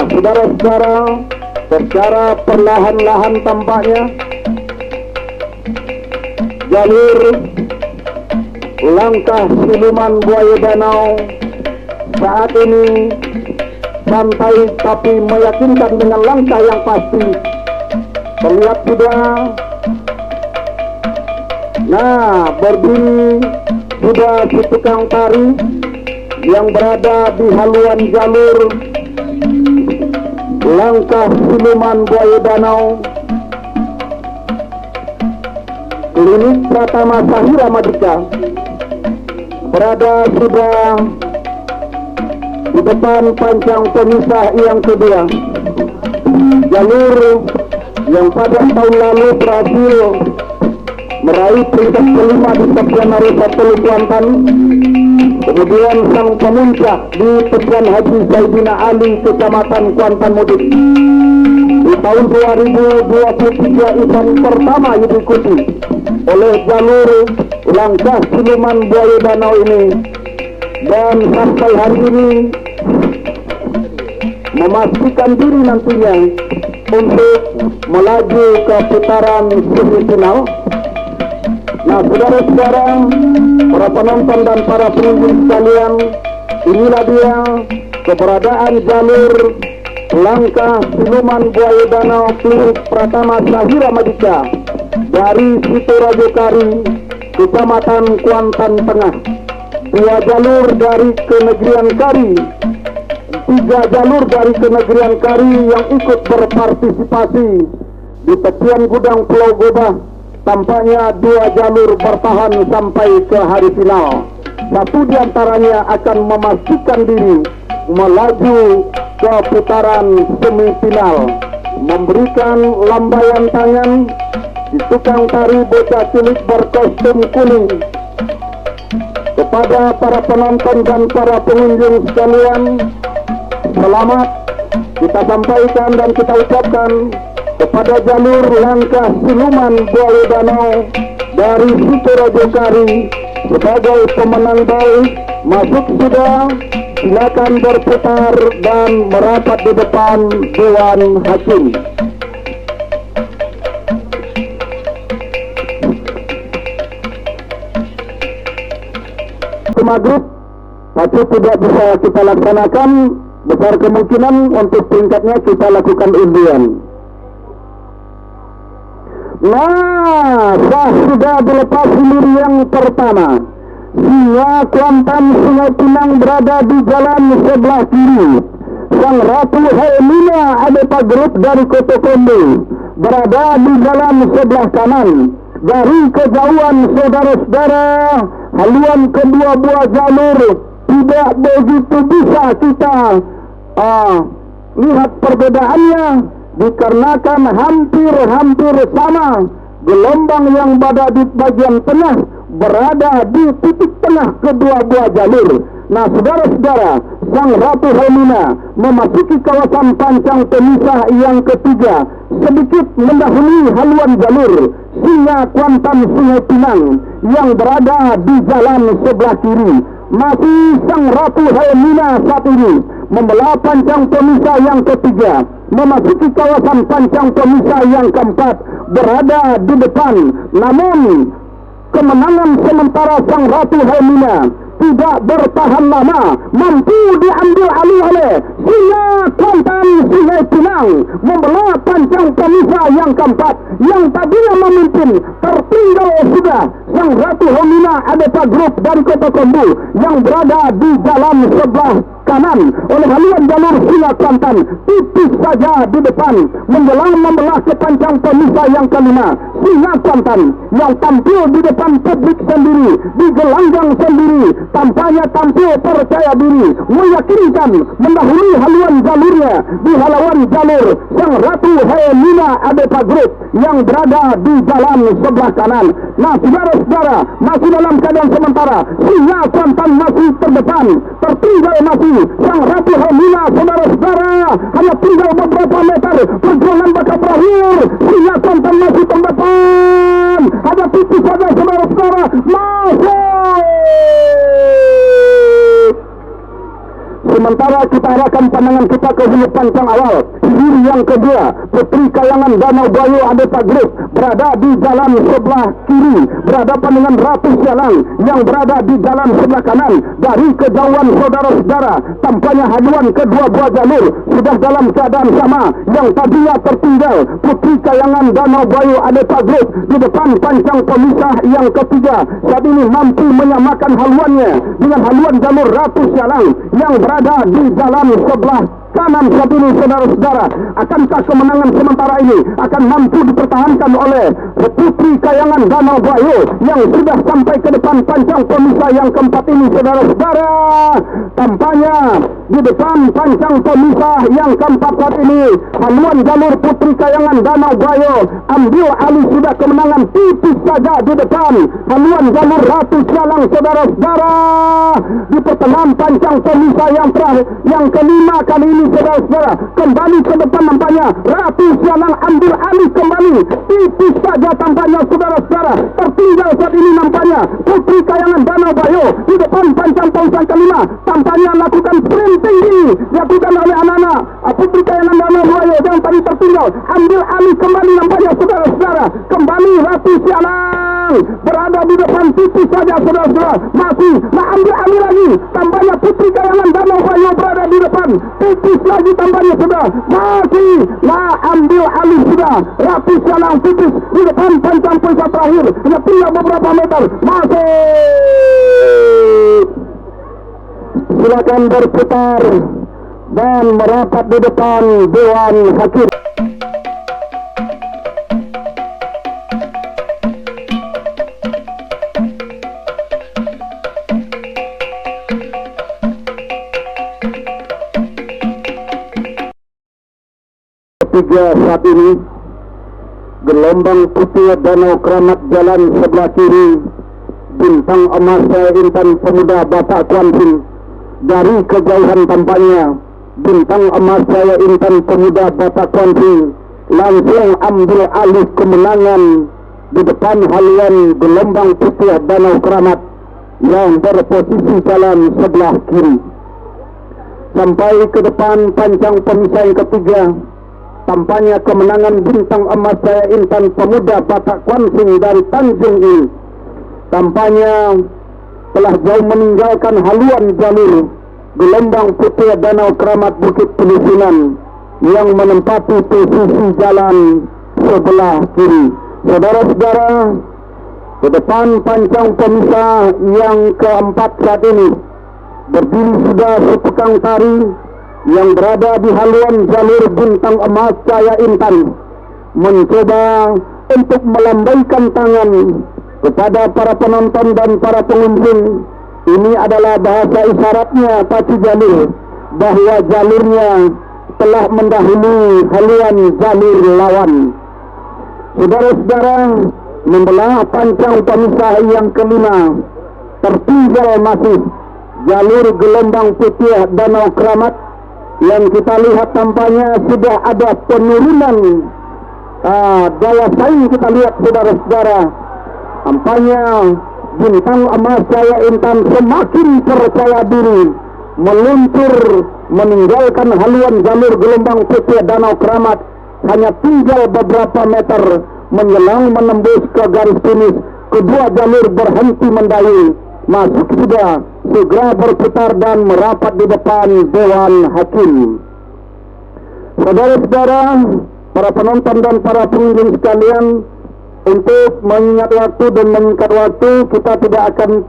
Nah, saudara-saudara, secara perlahan-lahan tampaknya jalur langkah siluman buaya danau saat ini santai tapi meyakinkan dengan langkah yang pasti. Terlihat berdiri sudah si tukang tari yang berada di haluan jalur langkah siluman buaya danau Klinik Pratama Sahira Madika berada sudah di depan pancang pemisah yang kedua. Jalur yang pada tahun lalu berhasil meraih peringkat kelima di Tepian Arusa Teluk Kuantan, kemudian sang pemuncak di Tepian Haji Zaidina Ali Kecamatan Kuantan Mudik. Di tahun 2023 event pertama yang diikuti oleh jalur langkah siluman buaya danau ini, dan sampai hari ini memastikan diri nantinya untuk melaju ke putaran semifinal. Nah, saudara-saudara, para penonton dan para pengunjung sekalian, inilah dia keberadaan jalur langkah siluman buaya danau Klinik Pratama Sahira Madika dari Situ Rajokari, Kecamatan Kuantan Tengah. 2 jalur dari Kenegrian Kari, 3 jalur dari Kenegrian Kari yang ikut berpartisipasi di tepian gudang Pulau Gobah. Tampaknya 2 jalur bertahan sampai ke hari final. 1 diantaranya akan memastikan diri melaju ke putaran semifinal. Memberikan lambaian tangan di tukang tari bocah cilik berkostum kuning kepada para penonton dan para pengunjung sekalian. Selamat kita sampaikan dan kita ucapkan kepada jalur langkah siluman buaya danau dari Situ Rajokari sebagai pemenang baik. Masuk sudah, silakan berputar dan merapat di depan Dewan Hakim. Maghrib tapi tidak bisa kita laksanakan, besar kemungkinan untuk peringkatnya kita lakukan undian. Nah, sudah dilepas hilir yang pertama. Singa Kuantan Sungai Pinang berada di jalan sebelah kiri. Sang Ratu Helmina Adepa Group dari Kota Kombo berada di jalan sebelah kanan. Dari kejauhan saudara-saudara, haluan kedua buah jalur tidak begitu bisa kita lihat perbedaannya, dikarenakan hampir sama. Gelombang yang berada di bagian tengah berada di titik tengah kedua buah jalur. Nah, saudara-saudara, Sang Ratu Helmina memasuki kawasan pancang pemisah yang ketiga, sedikit mendahului haluan jalur Singa Kuantan Sungai Pinang yang berada di jalan sebelah kiri. Masih Sang Ratu Helmina saat ini membelah pancang pemisah yang ketiga, memasuki kawasan pancang pemisah yang keempat, berada di depan. Namun kemenangan sementara Sang Ratu Helmina tidak bertahan lama, mampu diambil alih oleh Singa Kuantan Sungai Pinang, membelah pancang pemisah yang keempat, yang tadinya memimpin. Tertinggal sudah Sang Ratu Helmina Adepa Group dari Kota Kombu yang berada di jalan sebelah kanan oleh haluan jalur Singa Kuantan, tipis saja di depan menjelang membelah ke pancang pemisah yang kelima. Singa Kuantan yang tampil di depan publik sendiri, di gelanggang sendiri, tampaknya tampil percaya diri, meyakinkan mendahului haluan jalurnya di haluan jalur Sang Ratu Helmina Adepa Group yang berada di jalan sebelah kanan. Nah, saudara-saudara, masih dalam keadaan sementara Singa Kuantan masih terdepan, tertinggal masih Sang Ratu Helmina. Saudara-saudara, hanya tinggal beberapa meter perjuangan bakal berakhir. Singa Kuantan masih terdepan, ada tipis saja saudara-saudara, masuk Sementara kita arahkan pandangan kita ke hulu pancang awal, hilir yang kedua, Putri Kayangan Danau Bayu Adepa Group berada di jalan sebelah kiri, berhadapan dengan Ratu Sialang yang berada di jalan sebelah kanan. Dari kejauhan saudara-saudara, tampaknya haluan kedua buah jalur sudah dalam keadaan sama. Yang tadinya tertinggal Putri Kayangan Danau Bayu Adepa Group di depan pancang pemisah yang ketiga, saat ini mampu menyamakan haluannya dengan haluan jalur Ratu Sialang yang berada di jalan sebelah kanan saat ini. Saudara-saudara, akankah kemenangan sementara ini akan mampu dipertahankan oleh Putri Kayangan Danau Bayu yang sudah sampai ke depan pancang pemisah yang keempat ini? Saudara-saudara, tampaknya di depan pancang pemisah yang keempat saat ini haluan jalur Putri Kayangan Danau Bayu ambil alih sudah kemenangan tipis saja di depan haluan jalur Ratu Sialang. Saudara-saudara, di pertengahan pancang pemisah yang terakhir yang kelima kali ini, saudara-saudara, kembali ke depan nampaknya Ratu Sialang ambil alih kembali tipis saja tampaknya. Saudara-saudara, tertinggal saat ini nampaknya Putri Kayangan Danau Bayu di depan pancang pemisah kelima, tampaknya lakukan sprint tinggi dilakukan oleh anak-anak Putri Kayangan Danau Bayu yang tadi tertinggal ambil alih kembali nampaknya. Saudara-saudara, kembali Ratu Sialang berada di depan tipis saja. Saudara-saudara, masih ambil alih lagi tampaknya Putri Kayangan Danau Bayu berada di depan tipis lagi tampaknya. Sudah masih ambil alih sudah Ratu Sialang tipis di depan pancang pemisah terakhir, hanya tinggal beberapa meter. Masih silakan berputar dan merapat di depan Dewan Hakim. Ketiga saat ini, gelombang putih Danau Keramat jalan sebelah kiri, bintang emas saya Intan Pemuda Bapak Kuansin. Dari kejauhan tampaknya bintang emas saya Intan Pemuda Bapak Kuansin langsung ambil alih kemenangan di depan haluan gelombang putih Danau Keramat yang berposisi jalan sebelah kiri. Sampai ke depan pancang pemisah yang ketiga, tampaknya kemenangan bintang emas saya Intan Pemuda Batak Kuansing dari Tanjung ini tampaknya telah jauh meninggalkan haluan jalur gelombang putih Danau Keramat Bukit Pelusunan yang menempati posisi jalan sebelah kiri. Saudara-saudara, ke depan pancang pemisah yang keempat saat ini berdiri sudah sepekang tari yang berada di haluan jalur bintang emas Cahaya Intan, mencoba untuk melambaikan tangan kepada para penonton dan para pengunjung. Ini adalah bahasa isyaratnya pacu jalur, bahwa jalurnya telah mendahului haluan jalur lawan. Saudara-saudara, membelah pancang pemisah yang kelima, tertinggal masih jalur gelombang putih Danau Keramat yang kita lihat tampaknya sudah ada penurunan daya saing. Kita lihat saudara-saudara, tampaknya bintang emas Cahaya Intan semakin percaya diri meluncur meninggalkan haluan jalur gelombang putih Danau Keramat. Hanya tinggal beberapa meter menjelang menembus ke garis finish. Kedua jalur berhenti mendayung, masuk sudah segera berputar dan merapat di depan Dewan Hakim. Saudara-saudara, para penonton dan para pengunjung sekalian, untuk mengingat waktu dan menyingkat waktu, kita tidak akan